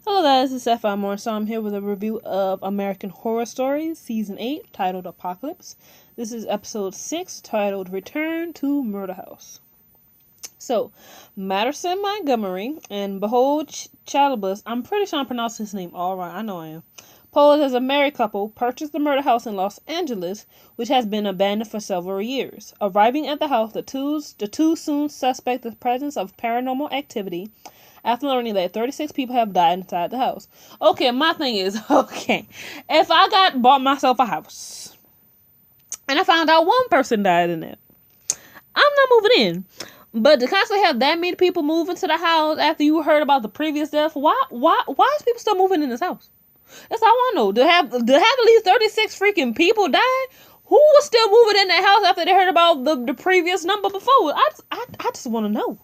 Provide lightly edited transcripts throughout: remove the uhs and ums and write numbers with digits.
Hello guys, it's Sapphire Moore, so I'm here with a review of American Horror Stories, Season 8, titled Apocalypse. This is Episode 6, titled Return to Murder House. So, Madison Montgomery and Behold Chalibus, I'm pretty sure I'm pronouncing his name all right, I know I am, posed as a married couple, purchased the murder house in Los Angeles, which has been abandoned for several years. Arriving at the house, the two soon suspect the presence of paranormal activity after learning that 36 people have died inside the house. Okay, my thing is, if I bought myself a house and I found out one person died in it, I'm not moving in. But to constantly have that many people move into the house after you heard about the previous death, why is people still moving in this house? That's all I want to know. To have at least 36 freaking people die? Who was still moving in that house after they heard about the previous number before? I just want to know.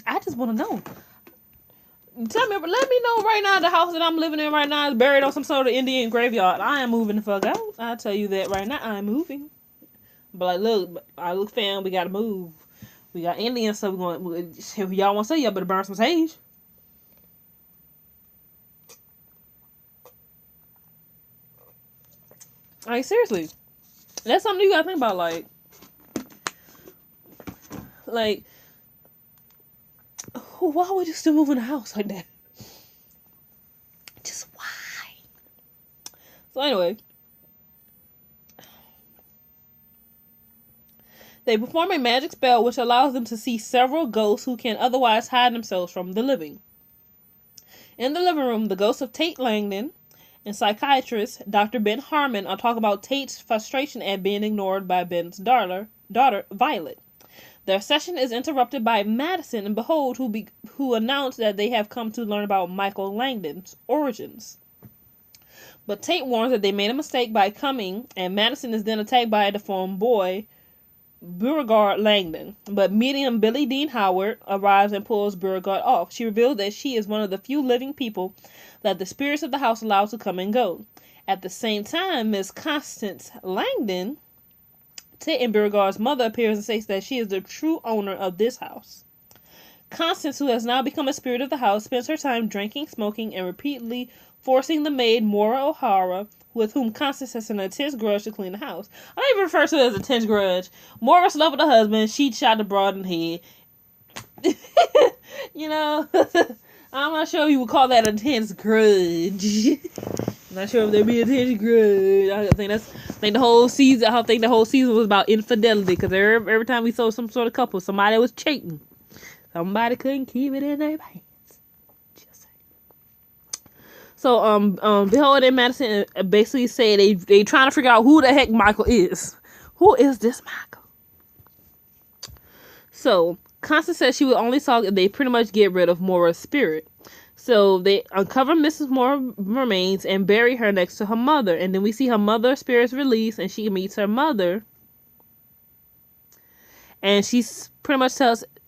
I just want to know. Let me know right now. The house that I'm living in right now is buried on some sort of Indian graveyard. I am moving the fuck out. I tell you that right now. I'm moving. But look, fam, we gotta move. We got Indians, so we're going. If y'all want to say, y'all better burn some sage. Like seriously, that's something you gotta think about. Like. Why would you still move in a house like that? Just why? So anyway, they perform a magic spell which allows them to see several ghosts who can otherwise hide themselves from the living. In the living room, the ghosts of Tate Langdon and psychiatrist Dr. Ben Harmon are talking about Tate's frustration at being ignored by Ben's daughter Violet. Their session is interrupted by Madison and Behold, who announce that they have come to learn about Michael Langdon's origins. But Tate warns that they made a mistake by coming, and Madison is then attacked by a deformed boy, Beauregard Langdon. But medium Billy Dean Howard arrives and pulls Beauregard off. She reveals that she is one of the few living people that the spirits of the house allow to come and go. At the same time, Miss Constance Langdon, Tate and Beauregard's mother, appears and states that she is the true owner of this house. Constance, who has now become a spirit of the house, spends her time drinking, smoking, and repeatedly forcing the maid, Maura O'Hara, with whom Constance has an intense grudge, to clean the house. I don't even refer to it as intense grudge. Maura's love with the husband. She shot the broad in the head. You know, I'm not sure you would call that intense grudge. I'm not sure if there'd be intense grudge. I think the whole season was about infidelity, because every time we saw some sort of couple, somebody was cheating. Somebody couldn't keep it in their pants. Just saying. So Behold and Madison basically say they trying to figure out who the heck Michael is. Who is this Michael? So Constance says she would only talk if they pretty much get rid of Maura's spirit. So they uncover Mrs. Moore's remains and bury her next to her mother. And then we see her mother's spirits released, and she meets her mother. And she pretty much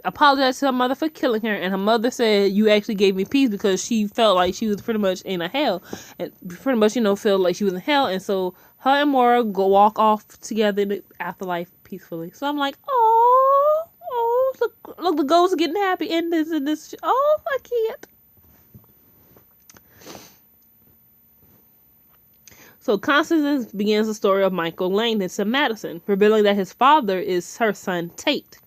apologized to her mother for killing her. And her mother said, you actually gave me peace, because she felt like she was pretty much in a hell. And pretty much, felt like she was in hell. And so her and Maura walk off together in the afterlife peacefully. So I'm like, oh, look, the ghosts are getting happy in this. Oh, I can't. So Constance begins the story of Michael Langdon to Madison, revealing that his father is her son Tate,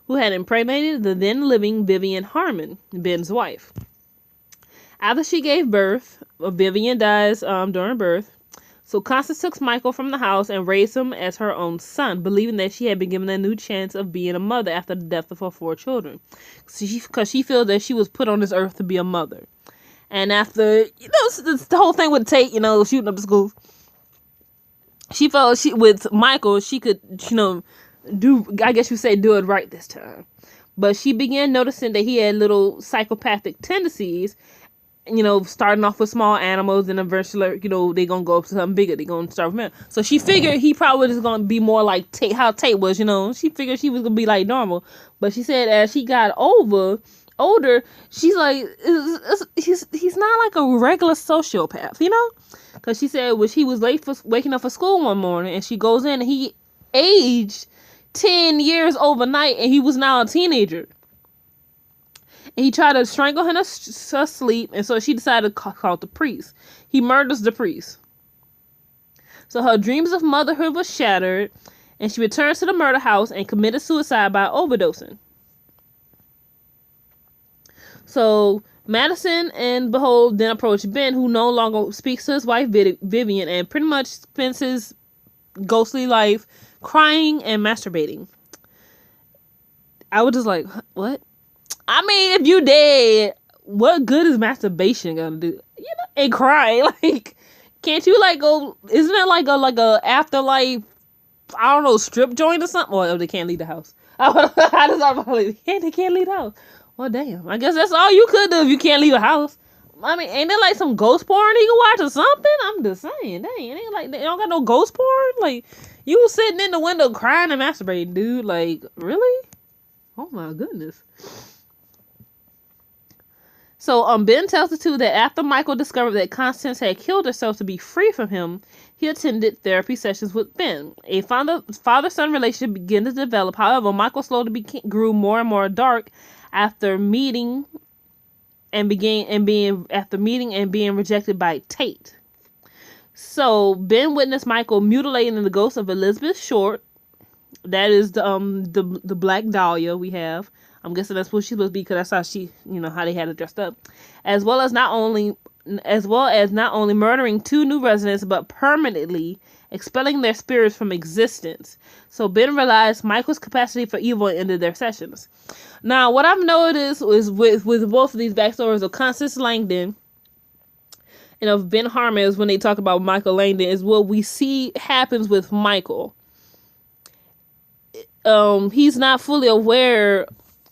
who had impregnated the then living Vivian Harmon, Ben's wife. After she gave birth, Vivian dies during birth. So Constance took Michael from the house and raised him as her own son, believing that she had been given a new chance of being a mother after the death of her 4 children, because she feels that she was put on this earth to be a mother. And after, the whole thing with Tate, shooting up the schools, she felt with Michael, she could, do it right this time. But she began noticing that he had little psychopathic tendencies, starting off with small animals, and eventually, they're going to go up to something bigger. They're going to start from him. So she figured he probably was going to be more like how Tate was, She figured she was going to be like normal. But she said as she got older, she's like, he's not like a regular sociopath, because she said when she was late for waking up for school one morning, and she goes in, and he aged 10 years overnight, and he was now a teenager. And he tried to strangle her in her sleep, and so she decided to call the priest. He murders the priest. So her dreams of motherhood were shattered, and she returns to the murder house and committed suicide by overdosing. So Madison and Behold then approach Ben, who no longer speaks to his wife Vivian, and pretty much spends his ghostly life crying and masturbating. I was just like, what? I mean, if you dead, what good is masturbation gonna do? You know, and crying. Like, can't you like go? Isn't it like a afterlife? I don't know, strip joint or something. Or they can't leave the house. How does that? They can't leave the house. Well, damn. I guess that's all you could do if you can't leave the house. I mean, ain't there like some ghost porn you can watch or something? I'm just saying, dang, it ain't like they don't got no ghost porn. Like, you sitting in the window crying and masturbating, dude. Like, really? Oh my goodness. So Ben tells the two that after Michael discovered that Constance had killed herself to be free from him, he attended therapy sessions with Ben. A father-son relationship began to develop. However, Michael slowly grew more and more dark after meeting and being rejected by Tate. So Ben witnessed Michael mutilating the ghost of Elizabeth Short. That is the Black Dahlia we have. I'm guessing that's what she's supposed to be, because that's how she, how they had it dressed up. As well as not only murdering 2 new residents, but permanently expelling their spirits from existence. So Ben realized Michael's capacity for evil and ended their sessions. Now, what I've noticed is with both of these backstories of Constance Langdon and of Ben Harmon, is when they talk about Michael Langdon, is what we see happens with Michael. He's not fully aware.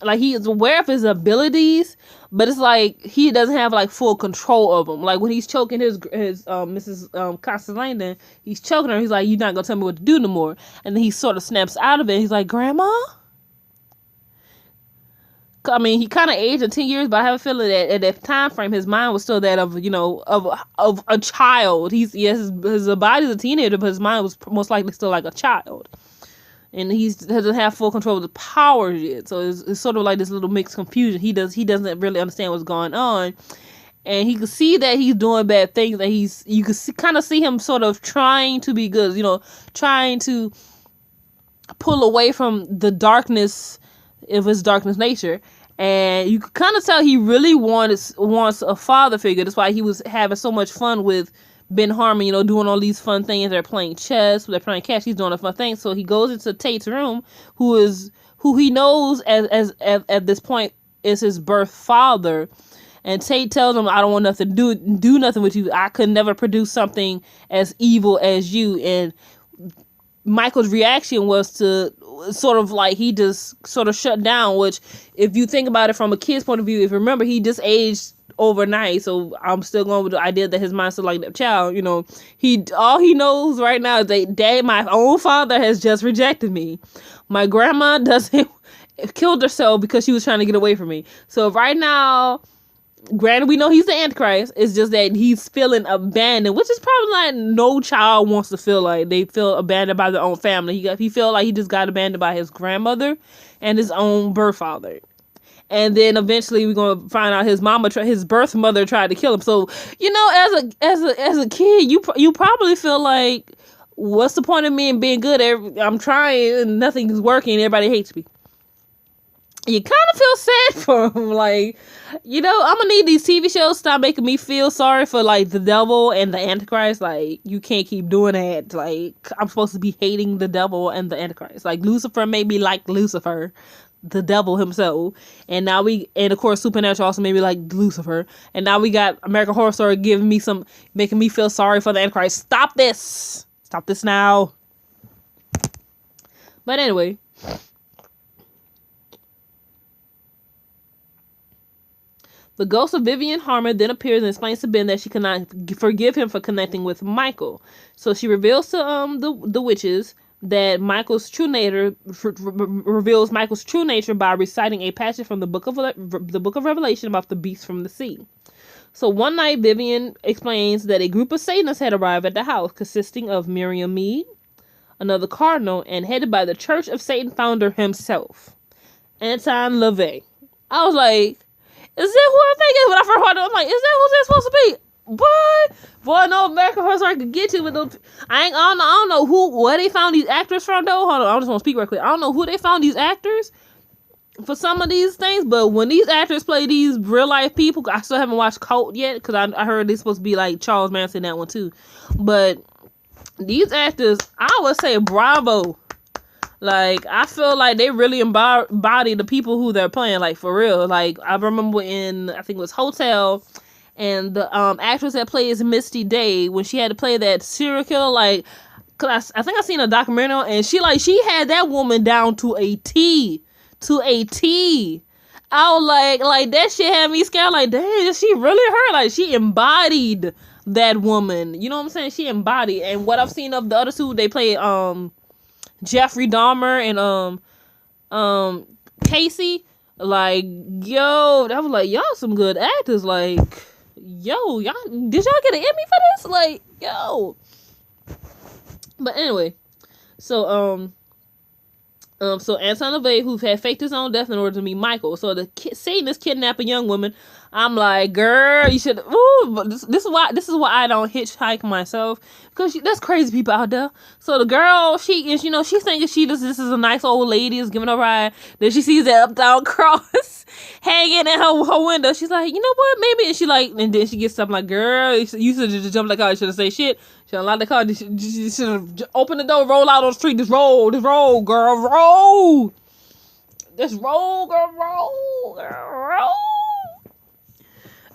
Like, he is aware of his abilities, but it's like he doesn't have like full control of them. Like when he's choking his Mrs. Constance Langdon, he's choking her. He's like, "You're not gonna tell me what to do no more." And then he sort of snaps out of it. He's like, "Grandma." I mean, he kind of aged in 10 years, but I have a feeling that at that time frame, his mind was still that of a child. His body's a teenager, but his mind was most likely still like a child. And he doesn't have full control of the powers yet. So it's sort of like this little mixed confusion. He doesn't really understand what's going on. And he can see that he's doing bad things. And you can kind of see him sort of trying to be good, trying to pull away from the darkness of his darkness nature. And you can kind of tell he really wants a father figure. That's why he was having so much fun with Ben Harmon, doing all these fun things. They're playing chess, they're playing catch. He's doing a fun thing. So he goes into Tate's room, who he knows as at this point is his birth father. And Tate tells him, "I don't want nothing to do nothing with you. I could never produce something as evil as you." And Michael's reaction was to sort of like, he just sort of shut down, which if you think about it from a kid's point of view, if you remember, he just aged overnight, so I'm still going with the idea that his mind's still like that child. All he knows right now is that, "Dad, my own father has just rejected me. My grandma killed herself because she was trying to get away from me." So right now, granted, we know he's the Antichrist. It's just that he's feeling abandoned, which is probably like no child wants to feel like. They feel abandoned by their own family. He felt like he just got abandoned by his grandmother and his own birth father. And then eventually we're gonna find out his birth mother tried to kill him. So as a kid, you probably feel like, what's the point of me in being good? I'm trying and nothing's working. Everybody hates me. You kind of feel sad for him. Like, I'm gonna need these TV shows to stop making me feel sorry for like the devil and the Antichrist. Like, you can't keep doing that. Like, I'm supposed to be hating the devil and the Antichrist. Like, Lucifer made me like Lucifer, the devil himself. And of course Supernatural also made me like Lucifer. And now we got American Horror Story making me feel sorry for the Antichrist. Stop this now. But anyway, the ghost of Vivian Harmon then appears and explains to Ben that she cannot forgive him for connecting with Michael. So she reveals to the witches that Michael's true nature reveals Michael's true nature by reciting a passage from the book of Revelation about the beast from the sea. So one night, Vivian explains that a group of Satanists had arrived at the house, consisting of Miriam Meade, another cardinal, and headed by the Church of Satan founder himself, Anton LaVey. I was like, Is that who I think is? When I first heard it, I'm like, is that who they're supposed to be? Boy, no, American Horror Story could get you with those. I don't know where they found these actors from though. Hold on, I just want to speak right quick. I don't know who they found these actors for some of these things, but when these actors play these real life people, I still haven't watched Cult yet because I heard they're supposed to be like Charles Manson in that one too. But these actors, I would say bravo. Like, I feel like they really embody the people who they're playing, like, for real. Like, I remember in, I think it was Hotel, and the actress that plays Misty Day, when she had to play that serial killer, like, cause I think I seen a documentary, and she had that woman down to a T. To a T. I was like, that shit had me scared, like, dang, she really her? Like, she embodied that woman. You know what I'm saying? She embodied. And what I've seen of the other two, they play, Jeffrey Dahmer and Casey, like, yo, I was like, y'all some good actors, like, yo, y'all, did y'all get an Emmy for this? Like, yo. But anyway, so Anton LaVey, who had faked his own death in order to meet Michael, so the Satanist kidnap a young woman. I'm like, girl, you should. Ooh, but this is why I don't hitchhike myself, because there's crazy people out there. So the girl, she's thinking this is a nice old lady, is giving her a ride. Then she sees that uptown cross hanging in her window. She's like, you know what, maybe. And then she gets something like, girl, you should have just jumped in the car. You should have said shit. She unlocked the car. You should have opened the door, roll out on the street. Just roll, girl, roll. Just roll, girl, roll.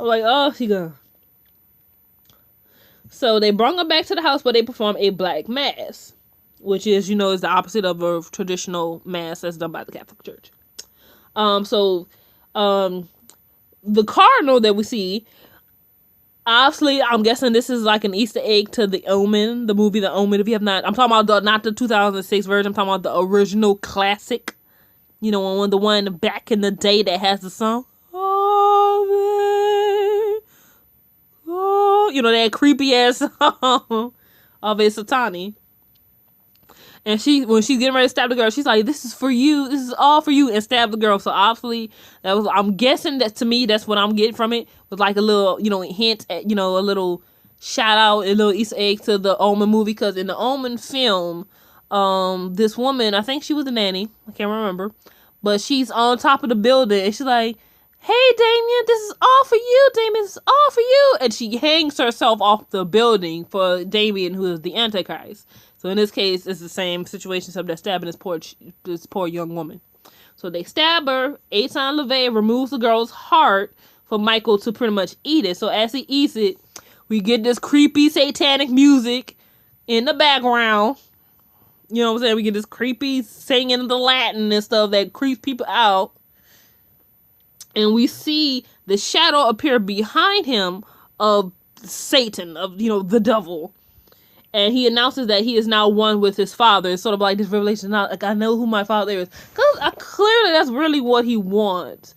I'm like, oh, she gone. So they brought her back to the house, but they performed a black mass, which is, is the opposite of a traditional mass that's done by the Catholic Church. The cardinal that we see, obviously, I'm guessing this is like an Easter egg to The Omen, the movie The Omen. If you have not, I'm talking about not the 2006 version. I'm talking about the original classic. The one back in the day that has the song. That creepy ass song of a Satani. And when she's getting ready to stab the girl, she's like, this is for you. This is all for you. And stab the girl. So obviously, I'm guessing that to me, that's what I'm getting from it. Was like a little, hint at, a little shout out, a little Easter egg to the Omen movie. Because in the Omen film, this woman, I think she was a nanny. I can't remember. But she's on top of the building. And she's like, hey, Damien, this is all for you, Damien, this is all for you. And she hangs herself off the building for Damien, who is the Antichrist. So in this case, it's the same situation, except they're stabbing this poor young woman. So they stab her. Anton LaVey removes the girl's heart for Michael to pretty much eat it. So as he eats it, we get this creepy satanic music in the background. You know what I'm saying? We get this creepy singing the Latin and stuff that creeps people out. And we see the shadow appear behind him of Satan, of, the devil. And he announces that he is now one with his father. It's sort of like this revelation. Now, like, I know who my father is. Because clearly that's really what he wants.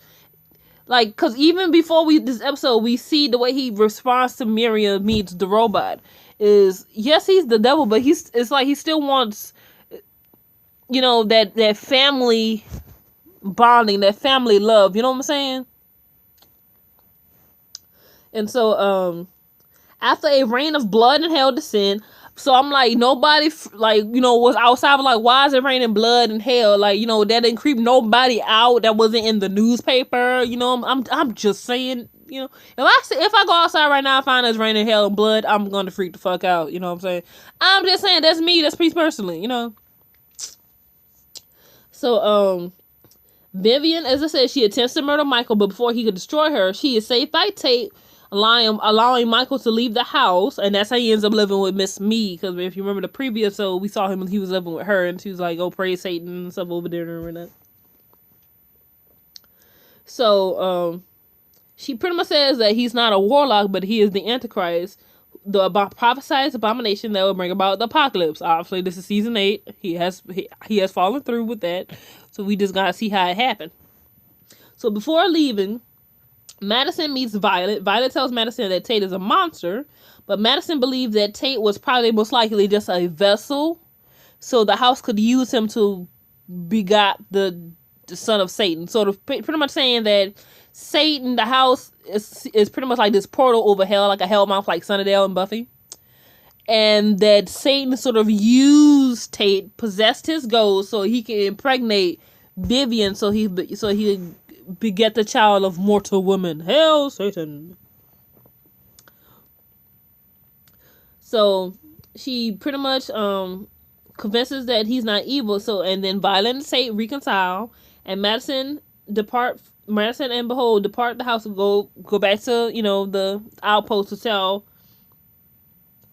Like, because even before this episode, we see the way he responds to Miriam meets the robot. Is, yes, he's the devil, but it's like he still wants, that family bonding, that family love, you know what I'm saying? And so after a rain of blood and hell descend, so I'm like, nobody was outside, like, why is it raining blood and hell? Like, that didn't creep nobody out that wasn't in the newspaper. I'm just saying, if I go outside right now and find it's raining hell and blood, I'm gonna freak the fuck out. You know what I'm saying? I'm just saying, that's me, that's me personally, So Vivian, as I said, she attempts to murder Michael, but before he could destroy her, she is saved by Tate, allowing Michael to leave the house, and that's how he ends up living with Miss Me, because if you remember the previous episode, we saw him, he was living with her, and she was like, oh, praise Satan, and stuff over there, and that. So, she pretty much says that he's not a warlock, but he is the Antichrist, the prophesied abomination that will bring about the apocalypse. Obviously, this is season 8. He has fallen through with that. So we just gotta see how it happened. So before leaving, Madison meets Violet. Violet tells Madison that Tate is a monster, but Madison believes that Tate was probably most likely just a vessel, so the house could use him to begot the the son of Satan. Sort of pretty much saying that Satan, the house, is pretty much like this portal over hell, like a hell mouth, like Sunnydale and Buffy. And that Satan sort of used Tate, possessed his ghost, so he can impregnate Vivian, so he beget the child of mortal woman. Hail Satan! So she pretty much convinces that he's not evil. So, and then Violet and Tate reconcile, and Madison and Behold depart the house and go back to the outpost to tell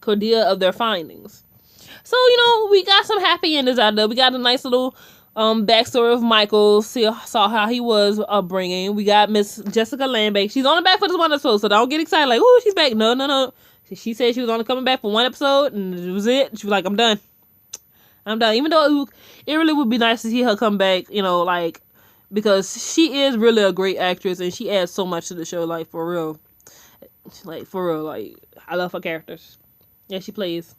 Cordelia of their findings. So we got some happy endings out there. We got a nice little backstory of Michael. Saw how he was upbringing. We got Miss Jessica Lambeck. She's only back for this one episode, so don't get excited like, oh, she's back. No. She said she was only coming back for one episode, and it was it. She was like, I'm done. Even though it really would be nice to see her come back, because she is really a great actress, and she adds so much to the show, like, for real. I love her characters. Yeah, she plays.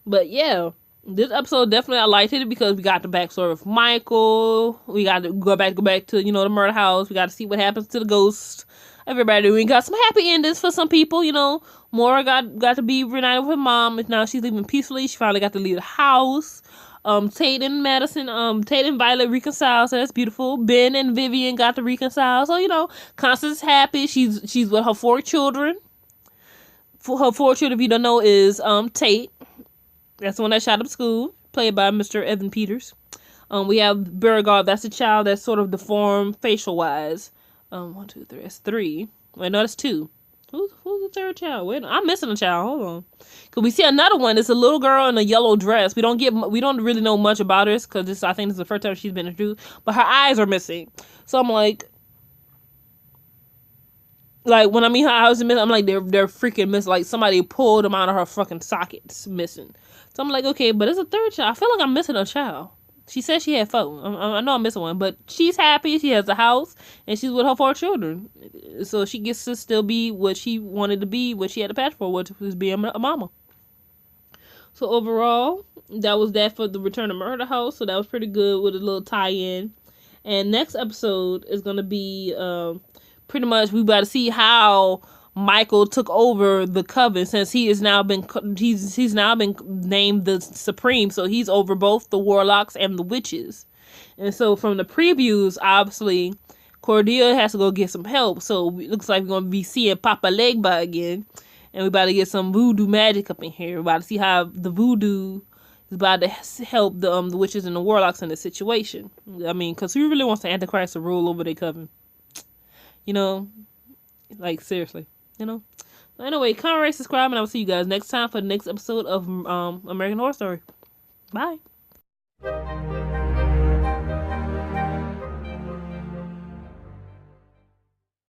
But yeah, this episode definitely I liked it because we got the backstory of Michael. We got to go back to the murder house. We got to see what happens to the ghost. Everybody, we got some happy endings for some people. Maura got to be reunited with her mom. Now she's leaving peacefully. She finally got to leave the house. Tate and Violet reconcile, so that's beautiful. Ben and Vivian got to reconcile, so Constance's happy. She's with her 4 children. For her 4 children, if you don't know, is Tate. That's the one that shot up school, played by Mr. Evan Peters. We have Beauregard. That's a child that's sort of deformed facial wise. 1, 2, 3. That's 3. Wait, no, that's 2. Who's the third child? Wait, I'm missing a child. Hold on. Cause we see another one. It's a little girl in a yellow dress. We don't really know much about her because I think this is the first time she's been introduced. But her eyes are missing. So I'm like when I mean her eyes are missing, I'm like they're freaking missing. Like somebody pulled them out of her fucking sockets, missing. So I'm like, okay, but it's a third child. I feel like I'm missing a child. She said she had 4. I know I'm missing one, but she's happy. She has a house, and she's with her 4 children. So she gets to still be what she wanted to be, what she had to patch for, which was being a mama. So overall, that was that for the Return of Murder House. So that was pretty good with a little tie-in. And next episode is going to be pretty much we about to see how Michael took over the coven, since he's now been named the Supreme, so he's over both the warlocks and the witches. And so from the previews, obviously Cordelia has to go get some help, so it looks like we're going to be seeing Papa Legba again, and we're about to get some voodoo magic up in here. We're about to see how the voodoo is about to help the witches and the warlocks in this situation. I mean, because who really wants the Antichrist to rule over their coven? Like seriously. Anyway, comment, rate, subscribe, and I'll see you guys next time for the next episode of American Horror Story. Bye.